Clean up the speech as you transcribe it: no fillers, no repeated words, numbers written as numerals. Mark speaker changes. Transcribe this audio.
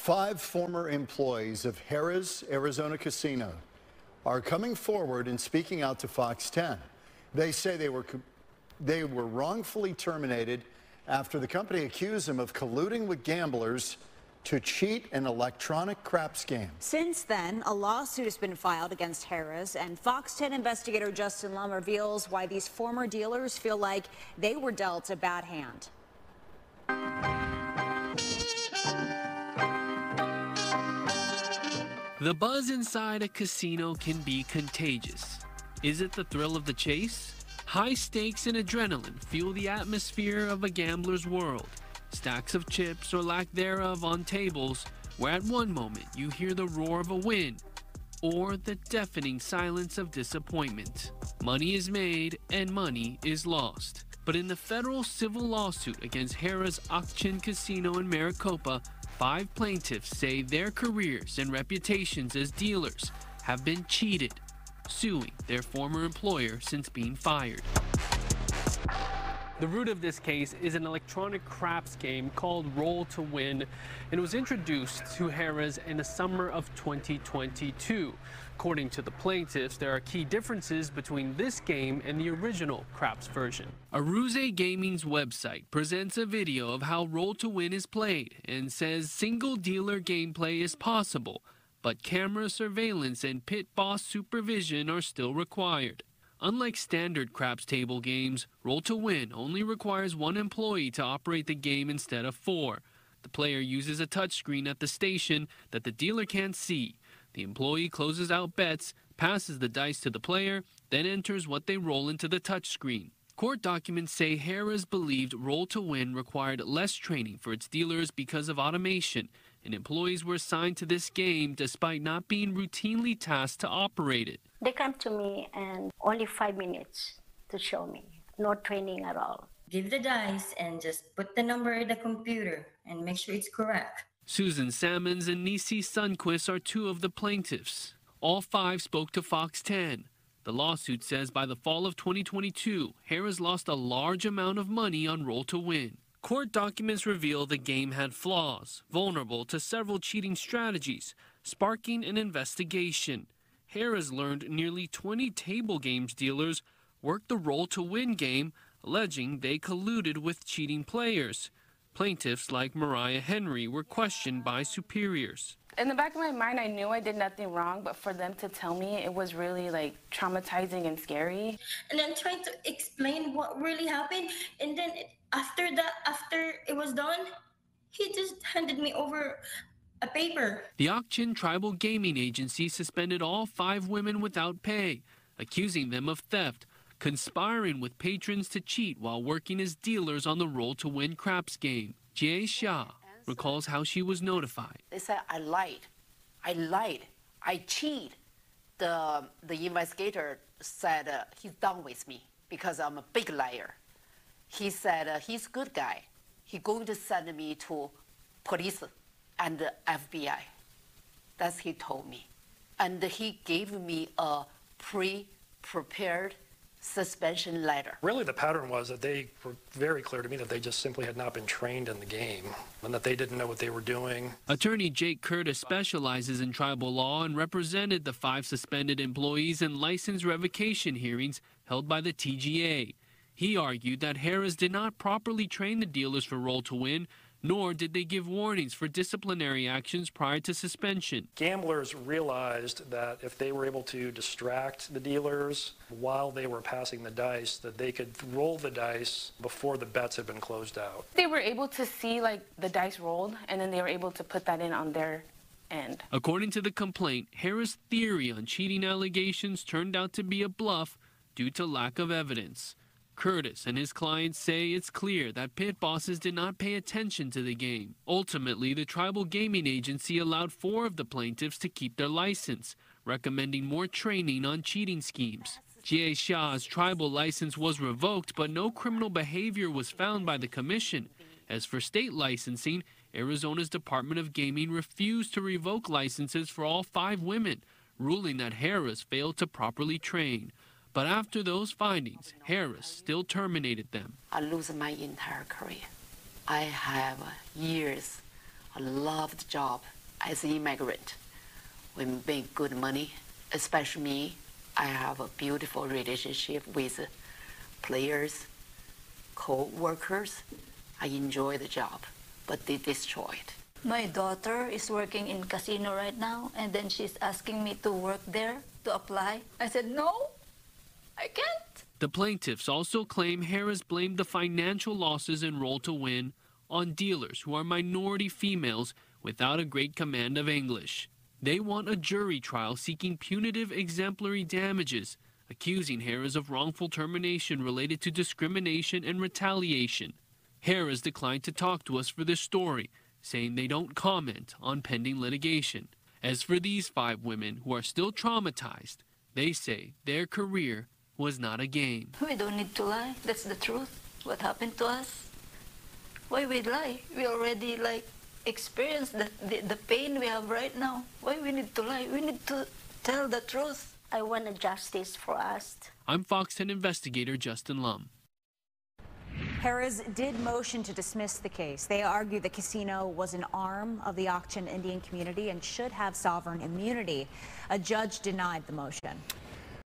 Speaker 1: 5 former employees of Harrah's Arizona casino are coming forward and speaking out to Fox 10. They say they were wrongfully terminated after the company accused them of colluding with gamblers to cheat an electronic craps game.
Speaker 2: Since then, a lawsuit has been filed against Harrah's, and Fox 10 investigator Justin Lum reveals why these former dealers feel like they were dealt a bad hand.
Speaker 3: The buzz inside a casino can be contagious. Is it the thrill of the chase? High stakes and adrenaline fuel the atmosphere of a gambler's world. Stacks of chips or lack thereof on tables, where at one moment you hear the roar of a win, or the deafening silence of disappointment. Money is made and money is lost. But in the federal civil lawsuit against Harrah's Auction Casino in Maricopa, 5 plaintiffs say their careers and reputations as dealers have been cheated, suing their former employer since being fired.
Speaker 4: The root of this case is an electronic craps game called Roll to Win, and it was introduced to Harrah's in the summer of 2022. According to the plaintiffs, there are key differences between this game and the original craps version.
Speaker 3: Aruze Gaming's website presents a video of how Roll to Win is played and says single dealer gameplay is possible, but camera surveillance and pit boss supervision are still required. Unlike standard craps table games, Roll to Win only requires 1 employee to operate the game instead of 4. The player uses a touchscreen at the station that the dealer can't see. The employee closes out bets, passes the dice to the player, then enters what they roll into the touchscreen. Court documents say Harrah's believed Roll to Win required less training for its dealers because of automation, and employees were assigned to this game despite not being routinely tasked to operate it.
Speaker 5: They come to me and only 5 minutes to show me, no training at all.
Speaker 6: Give the dice and just put the number in the computer and make sure it's correct.
Speaker 3: Susan Salmons and Nisi Sundquist are 2 of the plaintiffs. All 5 spoke to Fox 10. The lawsuit says by the fall of 2022, Harrah's lost a large amount of money on Roll to Win. Court documents reveal the game had flaws, vulnerable to several cheating strategies, sparking an investigation. Harrah's learned nearly 20 table games dealers worked the Roll to Win game, alleging they colluded with cheating players. Plaintiffs like Mariah Henry were questioned by superiors.
Speaker 7: In the back of my mind, I knew I did nothing wrong, but for them to tell me, it was really like traumatizing and scary.
Speaker 6: And then trying to explain what really happened, and then after it was done, he just handed me over a paper.
Speaker 3: The Auction Tribal Gaming Agency suspended all 5 women without pay, accusing them of theft, conspiring with patrons to cheat while working as dealers on the Roll to Win craps game. Jay Shah recalls how she was notified.
Speaker 8: They said, I lied, I cheated. The investigator said he's done with me because I'm a big liar. He said he's a good guy. He's going to send me to police and the FBI. That's what he told me. And he gave me a pre-prepared suspension letter.
Speaker 9: Really, the pattern was that they were very clear to me that they just simply had not been trained in the game and that they didn't know what they were doing.
Speaker 3: Attorney Jake Curtis specializes in tribal law and represented the 5 suspended employees in license revocation hearings held by the TGA. He argued that Harrah's did not properly train the dealers for Roll to Win, nor did they give warnings for disciplinary actions prior to suspension.
Speaker 9: Gamblers realized that if they were able to distract the dealers while they were passing the dice, that they could roll the dice before the bets had been closed out.
Speaker 7: They were able to see like the dice rolled, and then they were able to put that in on their end.
Speaker 3: According to the complaint, Harrah's theory on cheating allegations turned out to be a bluff due to lack of evidence. Curtis and his clients say it's clear that pit bosses did not pay attention to the game. Ultimately, the Tribal Gaming Agency allowed 4 of the plaintiffs to keep their license, recommending more training on cheating schemes. G.A. Shah's tribal license was revoked, but no criminal behavior was found by the commission. As for state licensing, Arizona's Department of Gaming refused to revoke licenses for all 5 women, ruling that Harrah's failed to properly train. But after those findings, Harrah still terminated them.
Speaker 8: I lose my entire career. I have years I love the job as an immigrant. We make good money, especially me. I have a beautiful relationship with players, co-workers. I enjoy the job, but they destroy it.
Speaker 10: My daughter is working in casino right now, and then she's asking me to work there, to apply. I said, no, I can't.
Speaker 3: The plaintiffs also claim Harrah's blamed the financial losses in Roll to Win on dealers who are minority females without a great command of English. They want a jury trial seeking punitive exemplary damages, accusing Harrah's of wrongful termination related to discrimination and retaliation. Harrah's declined to talk to us for this story, saying they don't comment on pending litigation. As for these 5 women who are still traumatized, they say their career was not a game.
Speaker 10: We don't need to lie. That's the truth. What happened to us? Why we lie? We already experienced the pain we have right now. Why we need to lie? We need to tell the truth.
Speaker 5: I want a justice for us.
Speaker 3: I'm Fox 10 investigator Justin Lum.
Speaker 2: Harrah's did motion to dismiss the case. They argue the casino was an arm of the Auction Indian community and should have sovereign immunity. A judge denied the motion.